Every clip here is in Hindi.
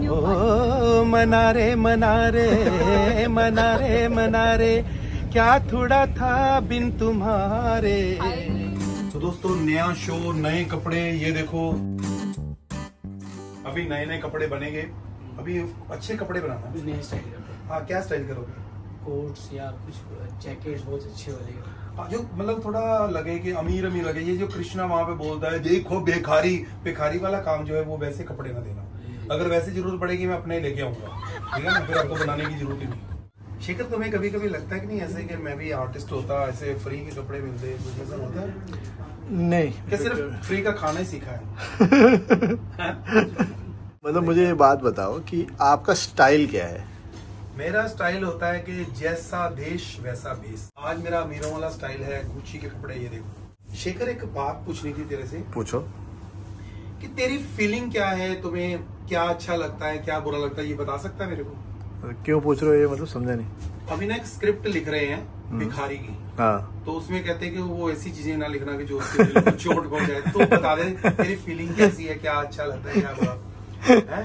ओ मनारे मनारे मनारे मनारे, क्या थोड़ा था बिन तुम्हारे। तो दोस्तों नया शो, नए कपड़े, ये देखो अभी नए नए कपड़े बनेंगे। अभी अच्छे कपड़े बनाना, नए स्टाइल करते। हाँ क्या स्टाइल करोगे? कोट्स या कुछ जैकेट्स बहुत अच्छे वाले, जो मतलब थोड़ा लगे कि अमीर अमीर लगे। ये जो कृष्णा वहाँ पे बोलता है देखो बेकारी, बेकारी वाला काम जो है वो वैसे कपड़े ना देना। अगर वैसे जरूरत पड़ेगी मैं अपने लेके आऊंगा, ठीक है ना, फिर आपको बनाने की जरूरत ही नहीं। शेखर तुम्हें कभी कभी लगता है कि नहीं ऐसे कि मैं भी आर्टिस्ट होता, ऐसे फ्री के कपड़े मिलते, कुछ ऐसा होता है? नहीं, क्या सिर्फ फ्री का खाना ही सीखा है? मतलब मुझे ये बात बताओ कि आपका स्टाइल क्या है? मेरा स्टाइल होता है कि जैसा देश वैसा भेष। आज मेरा अमीरों वाला स्टाइल है, गुच्ची के कपड़े, ये देखो। शेखर एक बात पूछनी थी तेरे से। पूछो। कि तेरी फीलिंग क्या है, तुम्हें क्या अच्छा लगता है, क्या बुरा लगता है, ये बता सकता है मेरे को? क्यों पूछ रहे हो ये, मतलब समझा नहीं। अभी ना एक स्क्रिप्ट लिख रहे हैं भिखारी की, हाँ, तो उसमें कहते हैं कि वो ऐसी चीजें ना लिखना कि जो उसके दिल को चोट पहुंचाए। तो बता दे तेरी फीलिंग कैसी है, क्या अच्छा लगता है, क्या बुरा है?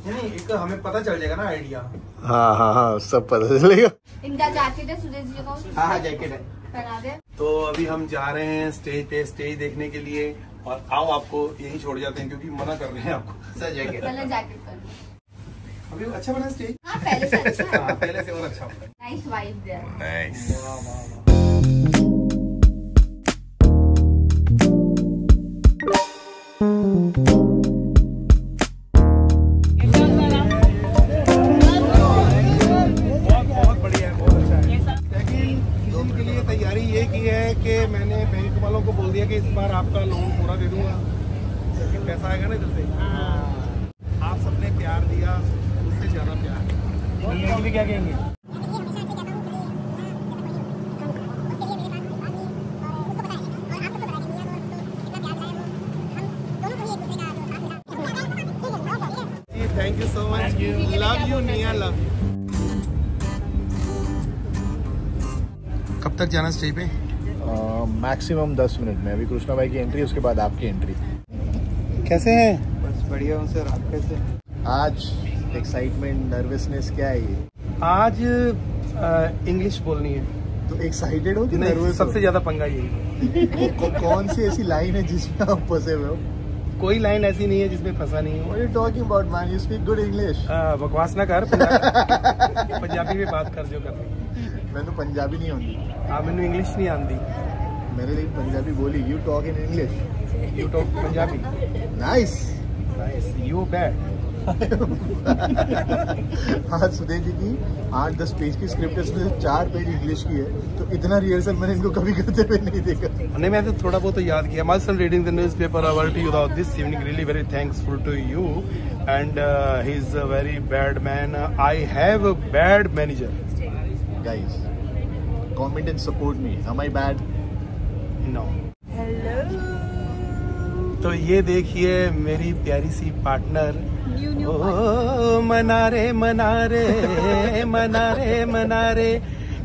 नहीं, एक हमें पता चल जाएगा ना आइडिया। हाँ हाँ हाँ, सब पता चलेगा। इनका जैकेट है सुदेश जी का। हाँ जैकेट है, पहना दे। तो अभी हम जा रहे हैं स्टेज पे, स्टेज देखने के लिए। और आओ आपको यही छोड़ जाते हैं क्योंकि मना कर रहे हैं आपको। सर जैकेट, पहले जैकेट कर। अभी अच्छा बना स्टेज। हाँ पहले से अच्छा है। हाँ पहले से और अच्छा होता है। Nice vibe there. नाइस। वाह वाह वाह। बहुत बढ़िया है, बहुत अच्छा है। लेकिन लोन के लिए तैयारी ये की है कि मैंने बैंक वालों को बोल दिया कि इस बार आपका लोन पूरा दे दूंगा, लेकिन पैसा आएगा ना इधर से। आप सबने प्यार दिया, उससे ज्यादा प्यार भी क्या कहेंगे। Thank you so much, love you निया, लव यू। कब तक जाना स्टेज पे? मैक्सिमम 10 मिनट में। अभी कृष्णा भाई की एंट्री, उसके बाद आपकी एंट्री। कैसे हैं? बस बढ़िया हूँ सर, आप कैसे? आज एक्साइटमेंट, नर्वसनेस क्या है ये? आज इंग्लिश बोलनी है। तो एक्साइटेड हो कि नहीं, नर्वस? सबसे ज्यादा पंगा यही। कौन सी ऐसी लाइन है जिसमें आप फंसे हुए हो? कोई लाइन ऐसी नहीं है जिसमें फंसा नहीं What हूँ। are you talking about, man? You speak good English. बकवास ना कर, पंजाबी में बात कर जो करनी। मैं तो पंजाबी नहीं होती। हाँ मैंने इंग्लिश नहीं आती। मेरे लिए पंजाबी बोली। You talk in English. You talk Punjabi. Nice. Nice, you bad. हाँ, सुदेश जी की 8-10 पेज की स्क्रिप्ट है, इसमें 4 पेज इंग्लिश की है। तो इतना रिहर्सल मैंने इनको कभी करते हुए नहीं देखा। नहीं, मैं तो थोड़ा बहुत तो याद किया। My son reading the newspaper about you this evening, really very thankful to you, and he's a very bad man. I have a bad manager. Guys, comment and support me. Am I bad? No. तो ये देखिए मेरी प्यारी सी पार्टनर। ओ मनारे मनारे मनारे मनारे,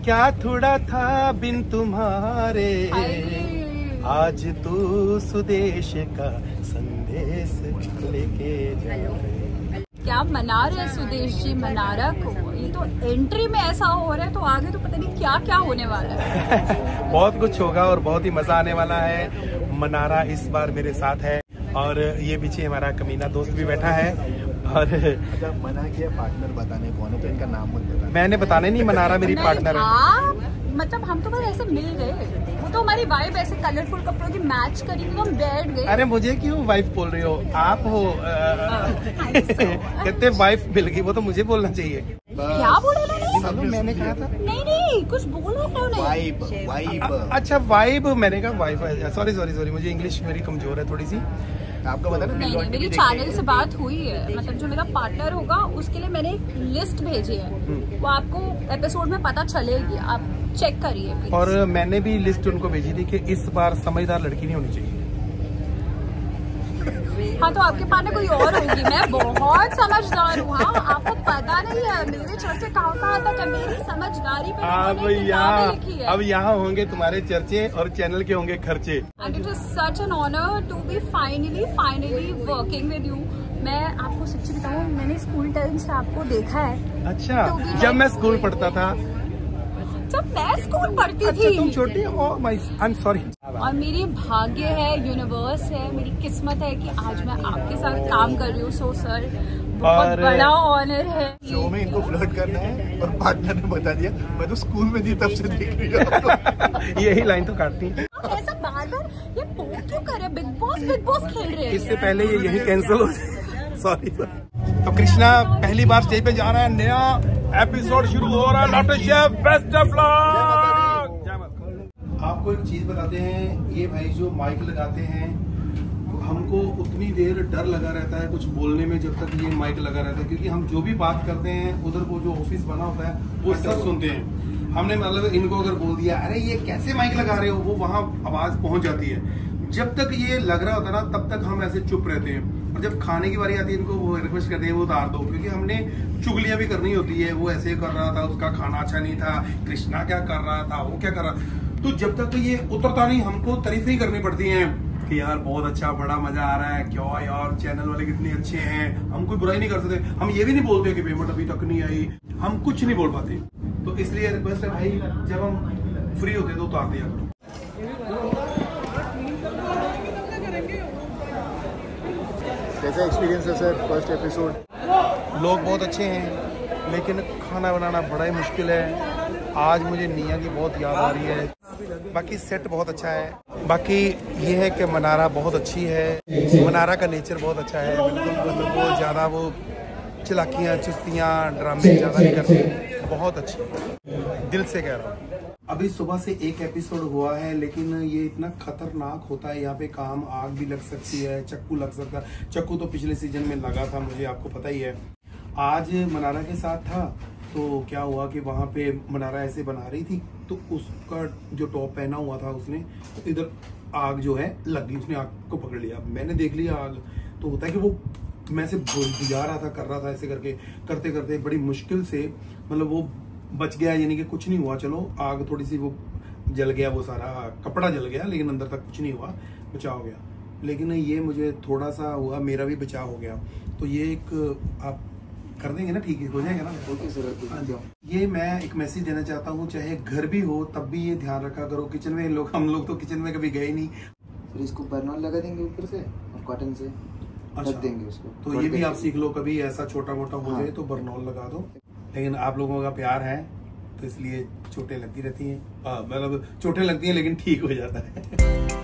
क्या थोड़ा था बिन तुम्हारे। आज तू सुदेश का संदेश लेके जा रहे। क्या मना रहे हैं सुदेश जी मनारा को? ये तो एंट्री में ऐसा हो रहा है, तो आगे तो पता नहीं क्या क्या होने वाला है। बहुत कुछ होगा और बहुत ही मजा आने वाला है। मनारा इस बार मेरे साथ है और ये पीछे हमारा कमीना दोस्त भी बैठा है। और अच्छा, मना किया पार्टनर बताने कौन है, तो इनका नाम मत बता। मैंने बताने नहीं, मनारा मेरी पार्टनर है। मतलब हम तो बस ऐसे मिल गए, वो तो हमारी वाइब ऐसे कलरफुल कपड़ों की मैच करी तो हम बैठ गए। अरे मुझे क्यों वाइफ बोल रही हो, आप हो। कहते वाइफ मिल गई, वो तो मुझे बोलना चाहिए। क्या बोला मैंने कहा था? नहीं कुछ बोला उन्होंने। वाइब। अच्छा वाइब, मैंने कहा वाइफ। सॉरी मुझे इंग्लिश मेरी कमजोर है थोड़ी सी। आपको पता नहीं, मेरी चैनल से बात हुई है। मतलब जो मेरा पार्टनर होगा उसके लिए मैंने एक लिस्ट भेजी है, वो आपको एपिसोड में पता चलेगी, आप चेक करिए प्लीज। और मैंने भी लिस्ट उनको भेजी थी कि इस बार समझदार लड़की नहीं होनी चाहिए। हाँ तो आपके पास कोई और होगी। मैं बहुत समझदार हूँ। हाँ आपको पता नहीं है मेरे चर्चे कहाँ तक है, मेरी समझदारी पे अब यहाँ होंगे तुम्हारे चर्चे और चैनल के होंगे खर्चे। And it is such an honor to be finally working with you. मैं आपको सच्ची बताऊँ, मैंने स्कूल टाइम से आपको देखा है। अच्छा, तो भी जब मैं स्कूल पढ़ता था। जब मैं स्कूल पढ़ती अच्छा, थी। तुम छोटी हो। I am sorry. और मेरी भाग्य है, यूनिवर्स है, मेरी किस्मत है कि आज मैं आपके साथ काम कर रही हूँ। सो सर, बहुत बड़ा ऑनर है। शो में इनको फ्लर्ट करना है और पार्टनर ने बता दिया, मैं तो स्कूल में थी तब से देख रही हूँ। यही लाइन तो काटती है। ऐसा बार बार ये पोक क्यों करे? बिग बॉस खेल रहे हैं। इससे पहले ये यही कैंसिल हो जाए। सॉरी। तो कृष्णा पहली बार स्टेज पे जा रहा है, नया एपिसोड शुरू हो रहा है। Lotus chef best of luck. आपको एक चीज बताते हैं, ये भाई जो माइक लगाते हैं, हमको उतनी देर डर लगा रहता है कुछ बोलने में जब तक ये माइक लगा रहता है, क्योंकि हम जो भी बात करते हैं उधर वो जो ऑफिस बना होता है वो सब सुनते हैं। हमने मतलब इनको अगर बोल दिया अरे ये कैसे माइक लगा रहे हो, वो वहां आवाज पहुंच जाती है। जब तक ये लग रहा होता है ना तब तक हम ऐसे चुप रहते हैं, और जब खाने की बारी आती है इनको वो रिक्वेस्ट करते हैं वो उतार दो, क्योंकि हमने चुगलियां भी करनी होती है। वो ऐसे कर रहा था, उसका खाना अच्छा नहीं था, कृष्णा क्या कर रहा था, वो क्या कर रहा। तो जब तक ये उतरता नहीं हमको तारीफें ही करनी पड़ती हैं कि यार बहुत अच्छा, बड़ा मजा आ रहा है, क्यों यार चैनल वाले कितने अच्छे हैं। हम कोई बुराई नहीं कर सकते, हम ये भी नहीं बोलते कि पेमेंट अभी तक नहीं आई, हम कुछ नहीं बोल पाते। तो इसलिए रिक्वेस्ट है भाई, जब हम फ्री होते तो उतार दिया करो। कैसा एक्सपीरियंस है सर फर्स्ट एपिसोड? लोग बहुत अच्छे हैं, लेकिन खाना बनाना बड़ा ही मुश्किल है। आज मुझे निया की बहुत याद आ रही है। बाकी सेट बहुत अच्छा है। बाकी ये है कि मनारा बहुत अच्छी है, मनारा का नेचर बहुत अच्छा है। बिल्कुल मतलब वो ज़्यादा वो चलाकियाँ चुस्तियाँ ड्रामे ज़्यादा नहीं करते, बहुत अच्छी, दिल से कह रहा हूँ। अभी सुबह से एक एपिसोड हुआ है, लेकिन ये इतना खतरनाक होता है यहाँ पे, काम आग भी लग सकती है, चक्कू लग सकता है। चक्कू तो पिछले सीजन में लगा था, मुझे आपको पता ही है। आज मनारा के साथ था तो क्या हुआ कि वहां पे मनारा ऐसे बना रही थी तो उसका जो टॉप पहना हुआ था उसने, तो इधर आग जो है लग गई, उसने आग को पकड़ लिया। मैंने देख लिया आग, तो होता है कि वो मैं से बुझा रहा था, कर रहा था, ऐसे करके करते करते बड़ी मुश्किल से मतलब वो बच गया, यानी कि कुछ नहीं हुआ। चलो आग थोड़ी सी वो जल गया, वो सारा कपड़ा जल गया, लेकिन अंदर तक कुछ नहीं हुआ, बचाव हो गया। लेकिन ये मुझे थोड़ा सा हुआ, मेरा भी बचाव हो गया। तो ये एक आप कर देंगे ना, ठीक है हो जाएगा ना? Okay sir. ये मैं एक मैसेज देना चाहता हूँ, चाहे घर भी हो तब भी ये ध्यान रखा करो। किचन में लोग, हम लोग तो किचन में कभी गए नहीं। फिर इसको बर्नॉल लगा देंगे ऊपर से और कॉटन से अच्छा, ढक देंगे उसको। तो ये भी आप सीख लो, कभी ऐसा छोटा मोटा हो जाए तो बर्नॉल लगा दो। लेकिन आप लोगों का प्यार है तो इसलिए चोटें लगती रहती हैं, मतलब चोटें लगती हैं लेकिन ठीक हो जाता है।